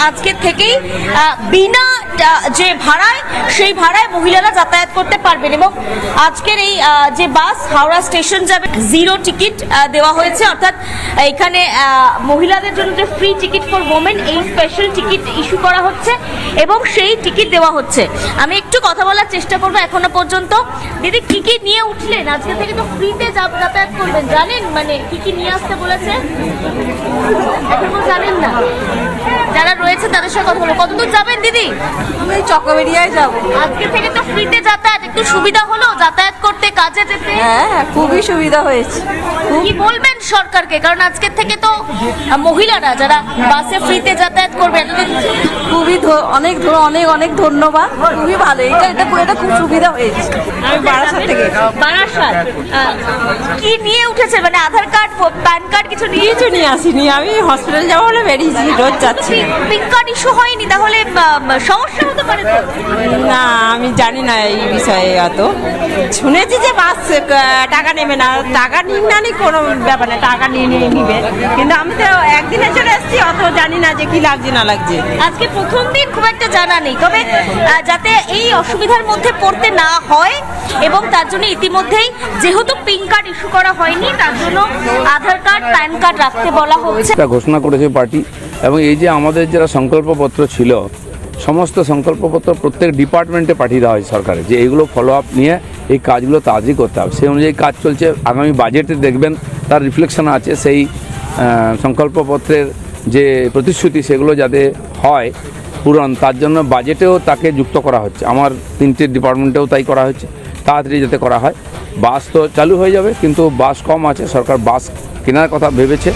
আজকে থেকেই বিনা যে ভাড়ায় সেই ভাড়ায় মহিলারা যাতায়াত করতে পারবেন এবং আজকের এই যে বাস হাওড়া স্টেশন যাবে জিরো টিকিট দেওয়া হয়েছে, অর্থাৎ এখানে মহিলাদের জন্য যে ফ্রি টিকিট ফর ওমেন এই স্পেশাল টিকিট ইস্যু করা হচ্ছে এবং সেই টিকিট দেওয়া হচ্ছে। আমি একটু কথা বলার চেষ্টা করবো। এখনো পর্যন্ত দিদি কি কি নিয়ে উঠলেন? আজকে থেকে তো ফ্রিতে যাতায়াত করবেন, জানেন মানে কি কি নিয়ে আসতে বলেছে? এখনো জানেন না? যারা রয়েছে তাদের সাথে কথা বলো। কতদূর যাবেন দিদি? আমি চকবেরিয়ায় যাব। আজকে থেকে তো ফ্রিতে যাতায়াত, একটু সুবিধা হলো যাতায়াত করতে, কাজে যেতে? হ্যাঁ, খুবই সুবিধা হয়েছে। কি বলবেন সরকারকে? কারণ আজকে থেকে তো মহিলারা যারা বাসে ফ্রিতে যাতায়াত করবে, খুবই অনেক অনেক অনেক ধন্যবাদ। খুবই ভালো, এটা খুব সুবিধা হয়েছে। আমি বারাসাত থেকে। বারাসাত কি নিয়ে উঠেছে? মানে আধার কার্ড, প্যান কার্ড কিছু নিয়ে? কিছু নিয়ে আসিনি, আমি হসপিটাল যাবো বলে বেরিয়েছি, রোজ যাচ্ছি। পিঙ্ক কার্ড ইস্যু হয়নি, তাহলে সমস্যা হতে পারে তো? না, আমি জানি না এই বিষয়ে। অত শুনেছি যে বাস টাকা নেবে না, টাকা নিন না নি কোনো ব্যাপার না, টাকা নিয়ে নিবে, কিন্তু আমি তো একদিনের জন্য এসেছি, অত জানি না যে কি লাগছে না লাগছে। আজকে প্রথম দিন, খুব একটা জানা নেই, তবে যাতে এই অসুবিধার মধ্যে পড়তে না হয় এবং তার জন্য ইতিমধ্যেই যেহেতু পিঙ্ক কার্ড ইস্যু করা হয়নি তার জন্য আধার কার্ড, প্যান কার্ড রাখতে বলা হচ্ছে। ঘোষণা করেছে পার্টি এবং এই যে আমাদের যারা সংকল্পপত্র ছিল, সমস্ত সংকল্পপত্র প্রত্যেক ডিপার্টমেন্টে পাঠিয়ে দেওয়া হয়েছে সরকারের, যে এইগুলো ফলো আপ নিয়ে এই কাজগুলো তাড়াতাড়ি করতে হবে। সেই অনুযায়ী কাজ চলছে। আগামী বাজেটে দেখবেন তার রিফ্লেকশন আছে সেই সংকল্পপত্রের যে প্রতিশ্রুতি সেগুলো যাতে হয় পূরণ, তার জন্য বাজেটেও তাকে যুক্ত করা হচ্ছে। আমার 3টে ডিপার্টমেন্টেও তাই করা হচ্ছে, তাড়াতাড়ি যাতে করা হয়। বাস তো চালু হয়ে যাবে, কিন্তু বাস কম আছে, সরকার বাস কেনার কথা ভেবেছে।